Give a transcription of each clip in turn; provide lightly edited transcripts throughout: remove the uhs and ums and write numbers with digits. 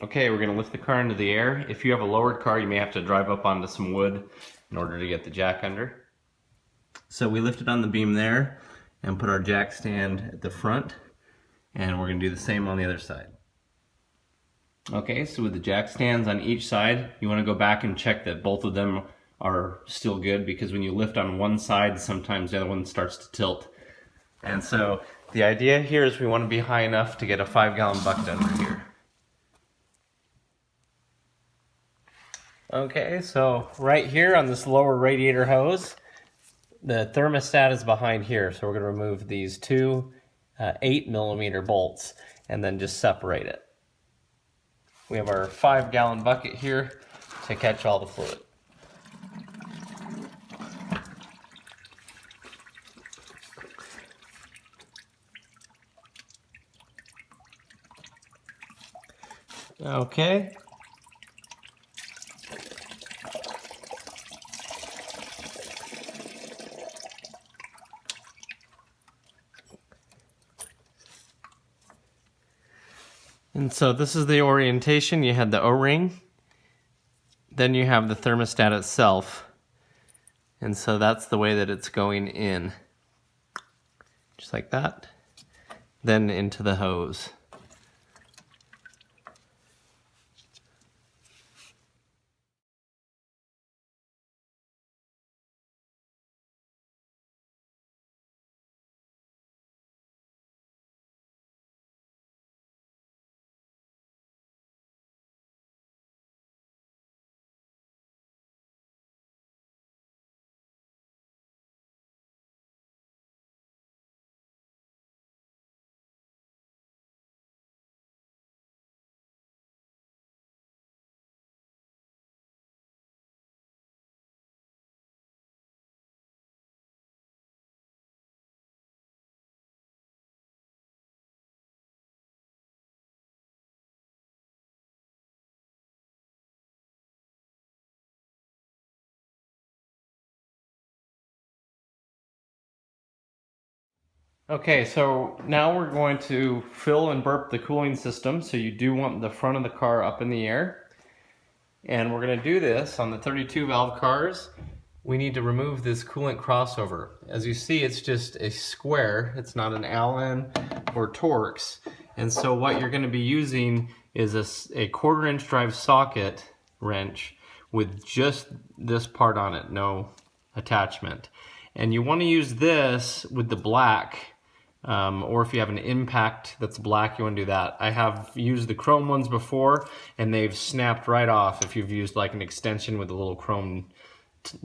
Okay, we're going to lift the car into the air. If you have a lowered car, you may have to drive up onto some wood in order to get the jack under. So we lifted on the beam there and put our jack stand at the front, and we're going to do the same on the other side. Okay, so with the jack stands on each side, you want to go back and check that both of them are still good, because when you lift on one side, sometimes the other one starts to tilt. And so the idea here is we want to be high enough to get a 5-gallon bucket under here. Okay, so right here on this lower radiator hose, the thermostat is behind here, so we're going to remove these two 8mm bolts and then just separate it. We have our 5-gallon bucket here to catch all the fluid. Okay. And so this is the orientation. You had the O-ring, then you have the thermostat itself, and so that's the way that it's going in, just like that, then into the hose. Okay, so now we're going to fill and burp the cooling system. So you do want the front of the car up in the air. And we're going to do this on the 32 valve cars. We need to remove this coolant crossover. As you see, it's just a square. It's not an Allen or Torx. And so what you're going to be using is a 1/4-inch drive socket wrench with just this part on it, no attachment. And you want to use this with the black. Or if you have an impact that's black, you want to do that. I have used the chrome ones before, and they've snapped right off if you've used like an extension with a little chrome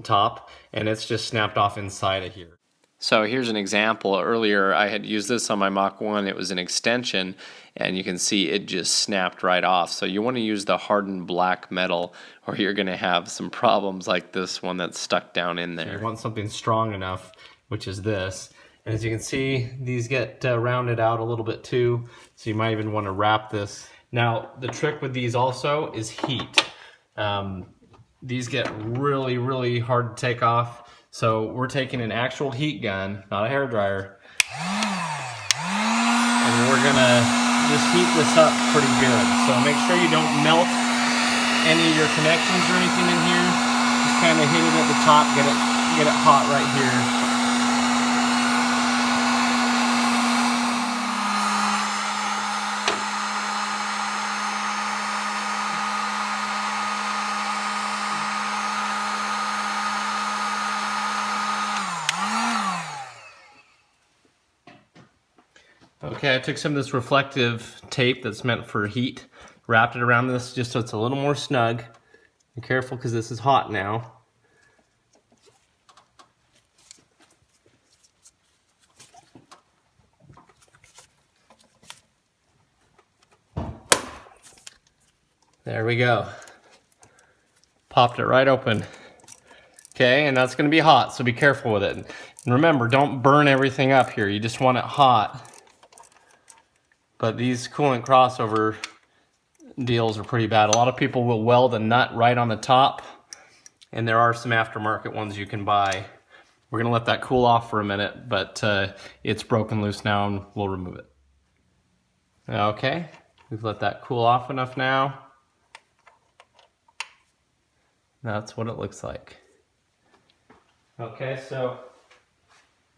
top, and it's just snapped off inside of here. So here's an example. Earlier I had used this on my Mach 1. It was an extension, and you can see it just snapped right off. So you want to use the hardened black metal, or you're going to have some problems like this one that's stuck down in there. So you want something strong enough, which is this. And as you can see, these get rounded out a little bit too, so you might even want to wrap this. Now, the trick with these also is heat. These get really, really hard to take off, so we're taking an actual heat gun, not a hairdryer, and we're gonna just heat this up pretty good. So make sure you don't melt any of your connections or anything in here. Just kind of hit it at the top, get it hot right here. Okay, I took some of this reflective tape that's meant for heat, wrapped it around this just so it's a little more snug. Be careful because this is hot now. There we go. Popped it right open. Okay, and that's going to be hot, so be careful with it. And remember, don't burn everything up here. You just want it hot. But these coolant crossover deals are pretty bad. A lot of people will weld a nut right on the top, and there are some aftermarket ones you can buy. We're going to let that cool off for a minute, but it's broken loose now, and we'll remove it. Okay, we've let that cool off enough now. That's what it looks like. Okay, so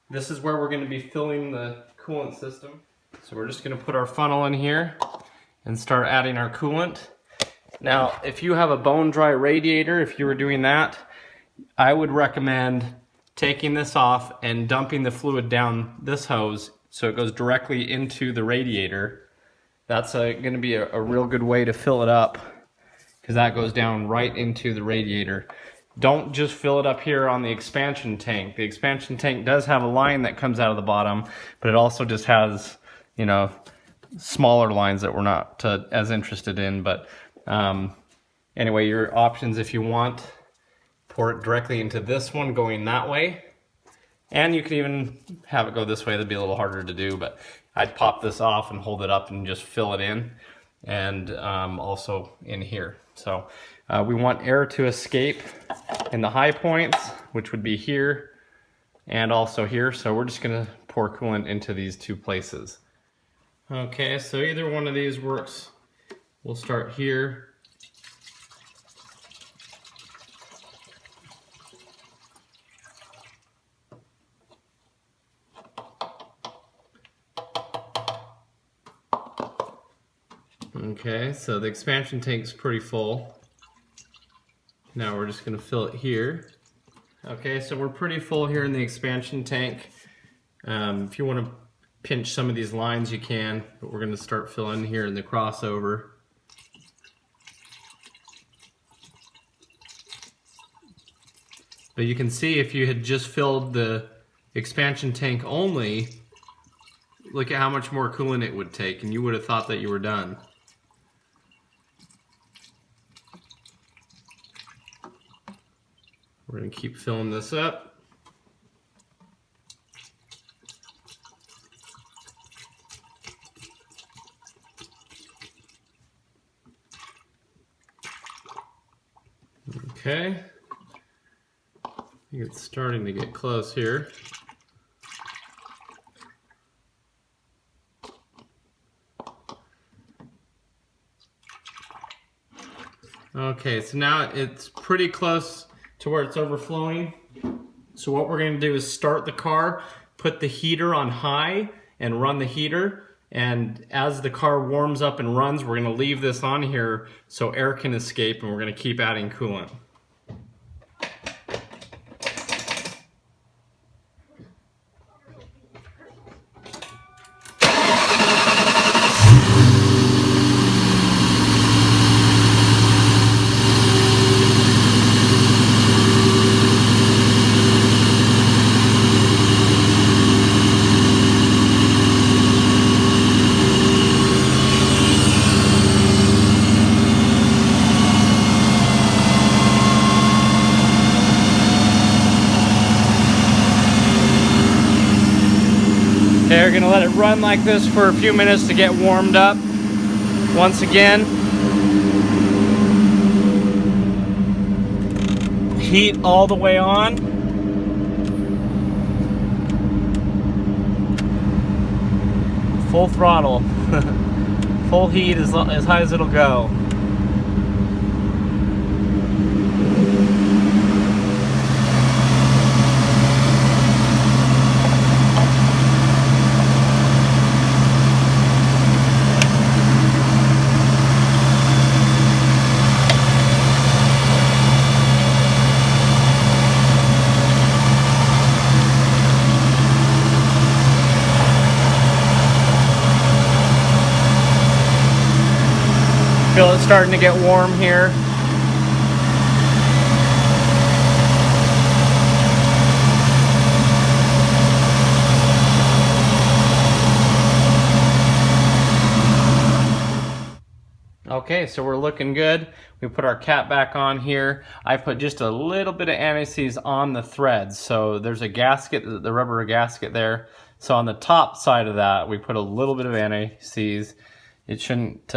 this is where we're going to be filling the coolant system. So we're just going to put our funnel in here and start adding our coolant. Now, if you have a bone dry radiator, if you were doing that, I would recommend taking this off and dumping the fluid down this hose so it goes directly into the radiator. That's going to be a real good way to fill it up, because that goes down right into the radiator. Don't just fill it up here on the expansion tank. The expansion tank does have a line that comes out of the bottom, but it also just has, you know, smaller lines that we're not as interested in. But anyway, your options, if you want, pour it directly into this one going that way. And you can even have it go this way. That'd be a little harder to do, but I'd pop this off and hold it up and just fill it in. And also in here. So we want air to escape in the high points, which would be here and also here. So we're just gonna pour coolant into these two places. Okay, so either one of these works. We'll start here. Okay, so the expansion tank's pretty full. Now we're just gonna fill it here. Okay, so we're pretty full here in the expansion tank. If you want to pinch some of these lines, you can, but we're gonna start filling here in the crossover. But you can see if you had just filled the expansion tank only, look at how much more coolant it would take, and you would have thought that you were done. We're going to keep filling this up. Okay. I think it's starting to get close here. Okay, so now it's pretty close to where it's overflowing. So what we're going to do is start the car, put the heater on high and run the heater, and as the car warms up and runs, we're going to leave this on here so air can escape, and we're going to keep adding coolant. Okay, we're going to let it run like this for a few minutes to get warmed up. Once again, heat all the way on. Full throttle. Full heat as high as it'll go. Feel it starting to get warm here. Okay, so we're looking good. We put our cap back on here. I put just a little bit of anti-seize on the threads. So there's a gasket, the rubber gasket there. So on the top side of that, we put a little bit of anti-seize. It shouldn't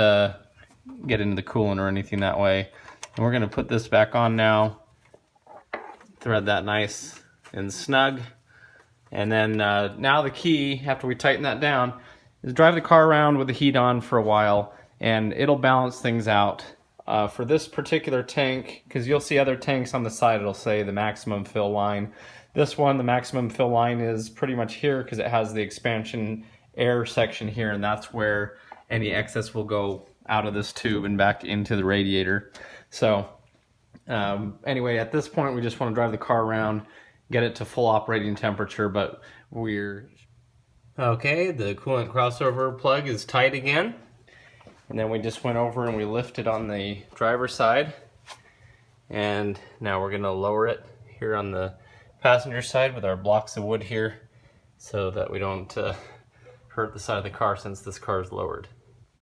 get into the coolant or anything that way. And we're gonna put this back on now. Thread that nice and snug. And then now the key, after we tighten that down, is drive the car around with the heat on for a while, and it'll balance things out for this particular tank, because you'll see other tanks on the side, it'll say the maximum fill line. This one, the maximum fill line is pretty much here because it has the expansion air section here, and that's where any excess will go out of this tube and back into the radiator. So anyway, at this point we just want to drive the car around, get it to full operating temperature, but we're... Okay, the coolant crossover plug is tight again. And then we just went over and we lifted on the driver's side. And now we're gonna lower it here on the passenger side with our blocks of wood here so that we don't hurt the side of the car since this car is lowered.